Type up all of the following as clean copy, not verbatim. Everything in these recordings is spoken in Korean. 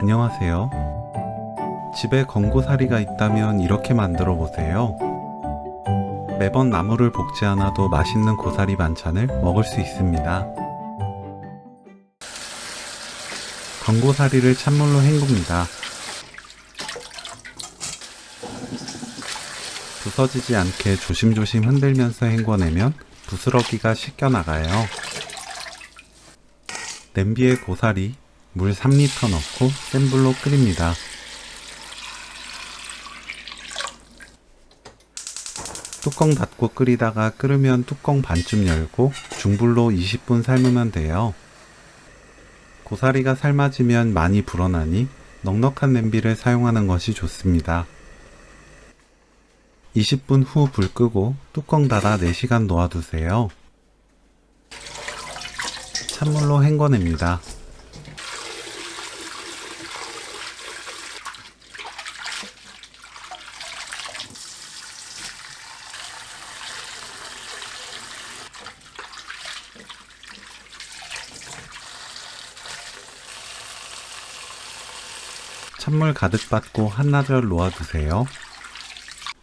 안녕하세요. 집에 건고사리가 있다면 이렇게 만들어 보세요. 매번 나물을 볶지 않아도 맛있는 고사리 반찬을 먹을 수 있습니다. 건고사리를 찬물로 헹굽니다. 부서지지 않게 조심조심 흔들면서 헹궈내면 부스러기가 씻겨나가요. 냄비에 고사리, 물 3리터 넣고 센 불로 끓입니다. 뚜껑 닫고 끓이다가 끓으면 뚜껑 반쯤 열고 중불로 20분 삶으면 돼요. 고사리가 삶아지면 많이 불어나니 넉넉한 냄비를 사용하는 것이 좋습니다. 20분 후 불 끄고 뚜껑 닫아 4시간 놓아두세요. 찬물로 헹궈냅니다. 찬물 가득 받고 한나절 놓아두세요.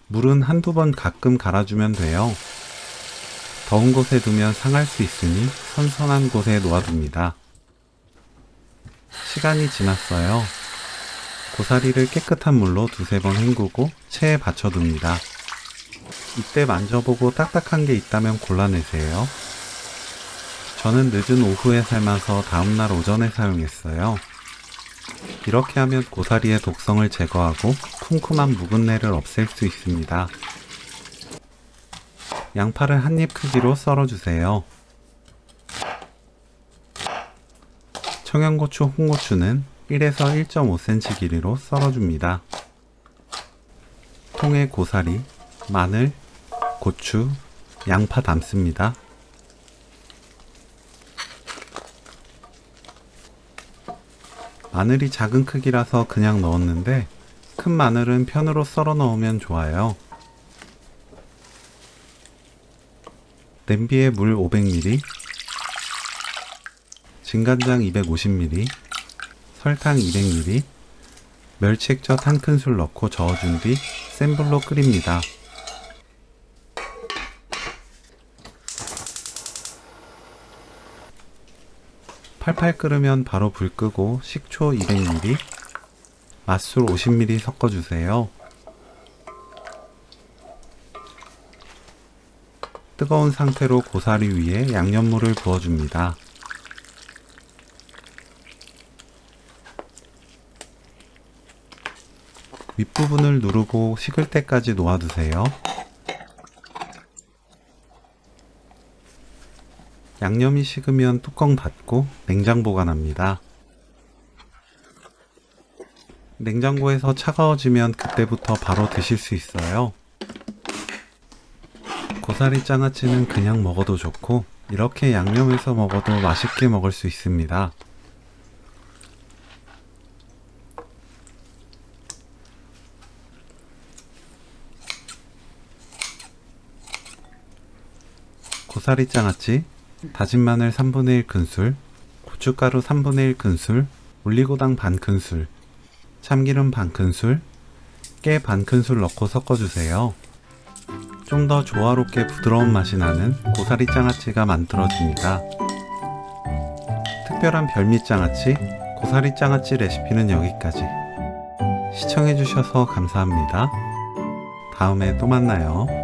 물은 한두 번 가끔 갈아주면 돼요. 더운 곳에 두면 상할 수 있으니 선선한 곳에 놓아둡니다. 시간이 지났어요. 고사리를 깨끗한 물로 두세 번 헹구고 체에 받쳐둡니다. 이때 만져보고 딱딱한 게 있다면 골라내세요. 저는 늦은 오후에 삶아서 다음날 오전에 사용했어요. 이렇게 하면 고사리의 독성을 제거하고 쿰쿰한 묵은내를 없앨 수 있습니다. 양파를 한 입 크기로 썰어주세요. 청양고추, 홍고추는 1에서 1.5cm 길이로 썰어줍니다. 통에 고사리, 마늘, 고추, 양파 담습니다. 마늘이 작은 크기라서 그냥 넣었는데 큰 마늘은 편으로 썰어 넣으면 좋아요. 냄비에 물 500ml, 진간장 250ml, 설탕 200ml, 멸치액젓 1큰술 넣고 저어준 뒤 센 불로 끓입니다. 팔팔 끓으면 바로 불 끄고 식초 200ml, 맛술 50ml 섞어주세요. 뜨거운 상태로 고사리 위에 양념물을 부어줍니다. 윗부분을 누르고 식을 때까지 놓아두세요. 양념이 식으면 뚜껑 닫고 냉장 보관합니다. 냉장고에서 차가워지면 그때부터 바로 드실 수 있어요. 고사리 장아찌는 그냥 먹어도 좋고 이렇게 양념해서 먹어도 맛있게 먹을 수 있습니다. 고사리 장아찌, 다진 마늘 3분의 1큰술, 고춧가루 3분의 1큰술, 올리고당 반큰술, 참기름 반큰술, 깨 반큰술 넣고 섞어주세요. 좀 더 조화롭게 부드러운 맛이 나는 고사리 장아찌가 만들어집니다. 특별한 별미 장아찌, 고사리 장아찌 레시피는 여기까지. 시청해주셔서 감사합니다. 다음에 또 만나요.